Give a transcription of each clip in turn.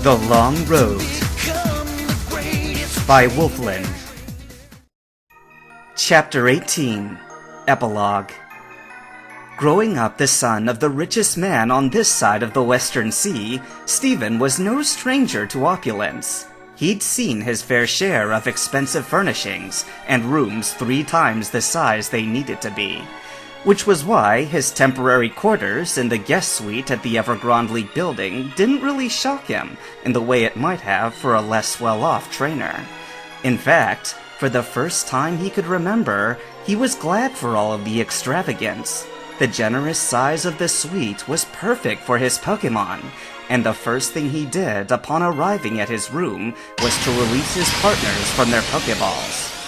The Long Road by Wolfland. Chapter 18. Epilogue. Growing up the son of the richest man on this side of the Western Sea, Stephen was no stranger to opulence. He'd seen his fair share of expensive furnishings and rooms 3 times the size they needed to be, which was why his temporary quarters in the guest suite at the Evergrande League building didn't really shock him in the way it might have for a less well-off trainer. In fact, for the first time he could remember, he was glad for all of the extravagance. The generous size of the suite was perfect for his Pokémon, and the first thing he did upon arriving at his room was to release his partners from their Pokéballs.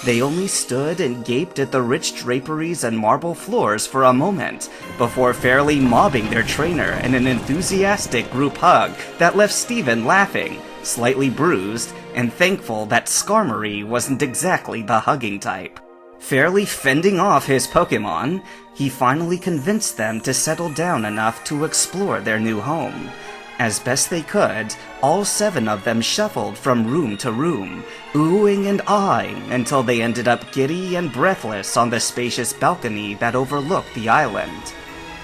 They only stood and gaped at the rich draperies and marble floors for a moment, before fairly mobbing their trainer in an enthusiastic group hug that left Stephen laughing, slightly bruised, and thankful that Skarmory wasn't exactly the hugging type. Fairly fending off his Pokémon, he finally convinced them to settle down enough to explore their new home. As best they could, all 7 of them shuffled from room to room, oohing and ahhing until they ended up giddy and breathless on the spacious balcony that overlooked the island.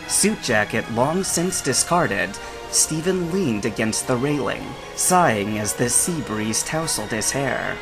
Suit jacket long since discarded, Stephen leaned against the railing, sighing as the sea breeze tousled his hair.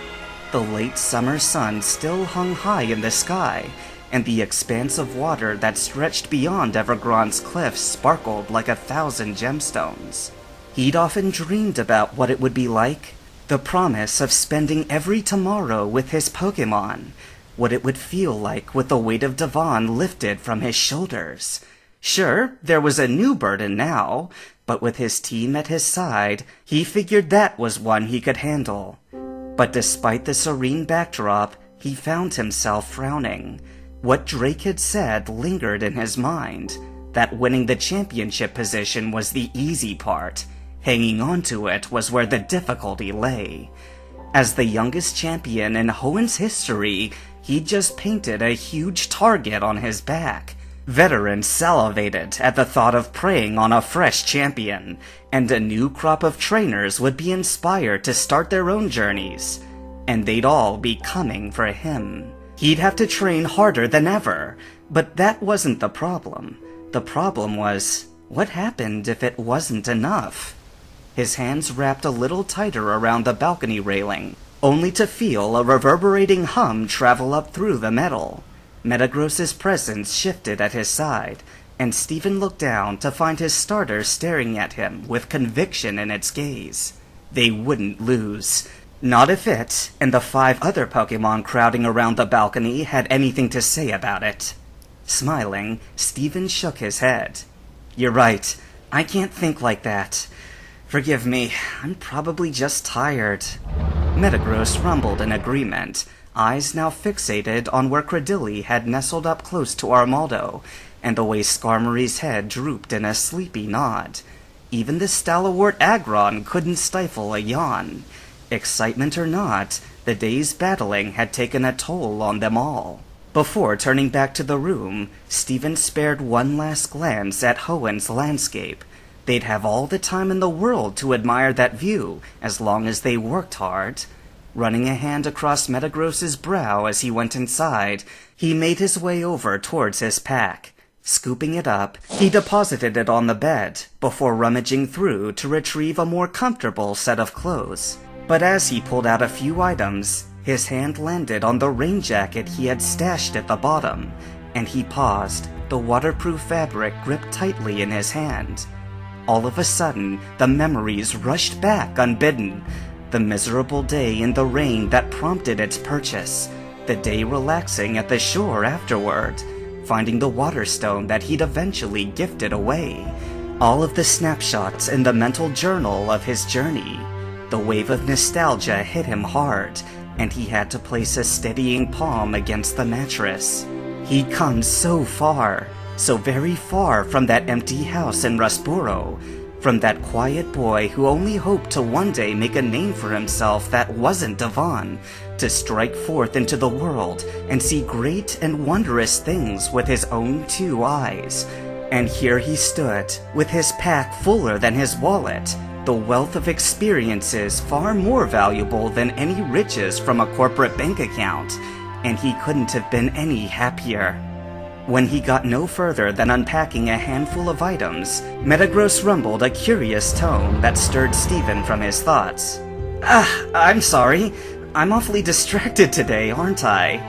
The late summer sun still hung high in the sky, and the expanse of water that stretched beyond Evergrande's cliffs sparkled like 1,000 gemstones. He'd often dreamed about what it would be like, the promise of spending every tomorrow with his Pokémon, what it would feel like with the weight of Devon lifted from his shoulders. Sure, there was a new burden now, but with his team at his side, he figured that was one he could handle. But despite the serene backdrop, he found himself frowning. What Drake had said lingered in his mind, that winning the championship position was the easy part. Hanging on to it was where the difficulty lay. As the youngest champion in Hoenn's history, he'd just painted a huge target on his back. Veterans salivated at the thought of preying on a fresh champion, and a new crop of trainers would be inspired to start their own journeys. And they'd all be coming for him. He'd have to train harder than ever, but that wasn't the problem. The problem was, what happened if it wasn't enough? His hands wrapped a little tighter around the balcony railing, only to feel a reverberating hum travel up through the metal. Metagross's presence shifted at his side, and Stephen looked down to find his starter staring at him with conviction in its gaze. They wouldn't lose. Not if it, and the 5 other Pokémon crowding around the balcony, had anything to say about it. Smiling, Stephen shook his head. "You're right. I can't think like that. Forgive me, I'm probably just tired." Metagross rumbled in agreement, eyes now fixated on where Cradilly had nestled up close to Armaldo, and the way Skarmory's head drooped in a sleepy nod. Even the stalwart Aggron couldn't stifle a yawn. Excitement or not, the day's battling had taken a toll on them all. Before turning back to the room, Stephen spared one last glance at Hoenn's landscape. They'd have all the time in the world to admire that view, as long as they worked hard. Running a hand across Metagross's brow as he went inside, he made his way over towards his pack. Scooping it up, he deposited it on the bed, before rummaging through to retrieve a more comfortable set of clothes. But as he pulled out a few items, his hand landed on the rain jacket he had stashed at the bottom, and he paused, the waterproof fabric gripped tightly in his hand. All of a sudden, the memories rushed back unbidden. The miserable day in the rain that prompted its purchase, the day relaxing at the shore afterward, finding the water stone that he'd eventually gifted away. All of the snapshots in the mental journal of his journey. The wave of nostalgia hit him hard, and he had to place a steadying palm against the mattress. He'd come so far, so very far from that empty house in Rasburo, from that quiet boy who only hoped to one day make a name for himself that wasn't Devon, to strike forth into the world and see great and wondrous things with his own 2 eyes. And here he stood, with his pack fuller than his wallet, the wealth of experiences far more valuable than any riches from a corporate bank account, and he couldn't have been any happier. When he got no further than unpacking a handful of items, Metagross rumbled a curious tone that stirred Stephen from his thoughts. I'm sorry. I'm awfully distracted today, aren't I?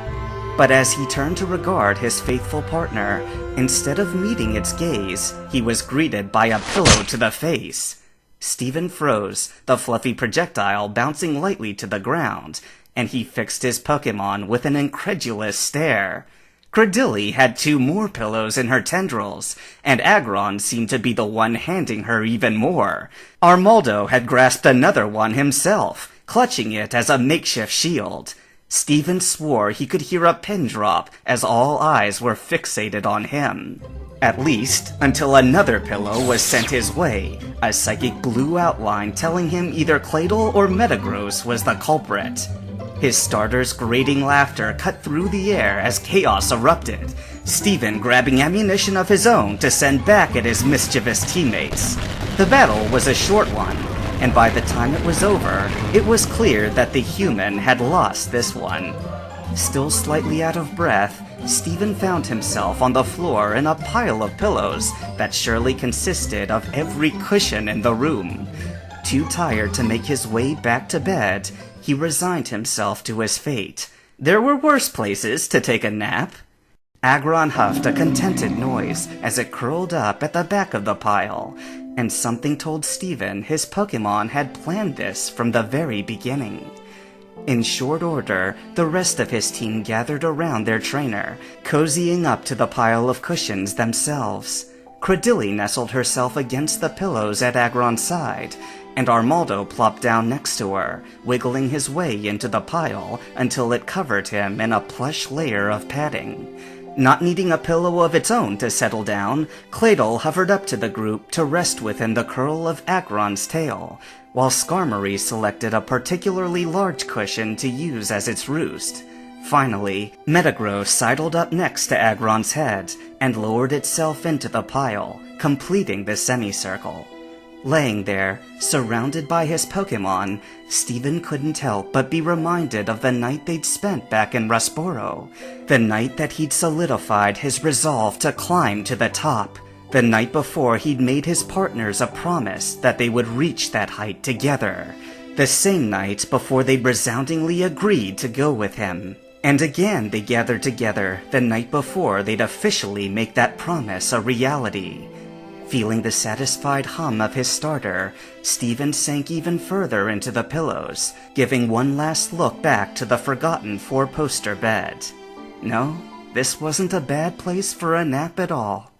But as he turned to regard his faithful partner, instead of meeting its gaze, he was greeted by a pillow to the face. Stephen froze, the fluffy projectile bouncing lightly to the ground, and he fixed his Pokémon with an incredulous stare. Credilli had 2 more pillows in her tendrils, and Aggron seemed to be the one handing her even more. Armaldo had grasped another one himself, clutching it as a makeshift shield. Stephen swore he could hear a pin drop as all eyes were fixated on him. At least, until another pillow was sent his way, a psychic blue outline telling him either Claydol or Metagross was the culprit. His starter's grating laughter cut through the air as chaos erupted, Stephen grabbing ammunition of his own to send back at his mischievous teammates. The battle was a short one, and by the time it was over, it was clear that the human had lost this one. Still slightly out of breath, Stephen found himself on the floor in a pile of pillows that surely consisted of every cushion in the room. Too tired to make his way back to bed, he resigned himself to his fate. There were worse places to take a nap. Aggron huffed a contented noise as it curled up at the back of the pile, and something told Stephen his Pokémon had planned this from the very beginning. In short order, the rest of his team gathered around their trainer, cozying up to the pile of cushions themselves. Credilli nestled herself against the pillows at Aggron's side, and Armaldo plopped down next to her, wiggling his way into the pile until it covered him in a plush layer of padding. Not needing a pillow of its own to settle down, Claydol hovered up to the group to rest within the curl of Aggron's tail, while Skarmory selected a particularly large cushion to use as its roost. Finally, Metagross sidled up next to Aggron's head and lowered itself into the pile, completing the semicircle. Laying there, surrounded by his Pokémon, Stephen couldn't help but be reminded of the night they'd spent back in Rustboro, the night that he'd solidified his resolve to climb to the top, the night before he'd made his partners a promise that they would reach that height together, the same night before they'd resoundingly agreed to go with him. And again they gathered together the night before they'd officially make that promise a reality. Feeling the satisfied hum of his starter, Stephen sank even further into the pillows, giving one last look back to the forgotten 4-poster bed. No, this wasn't a bad place for a nap at all.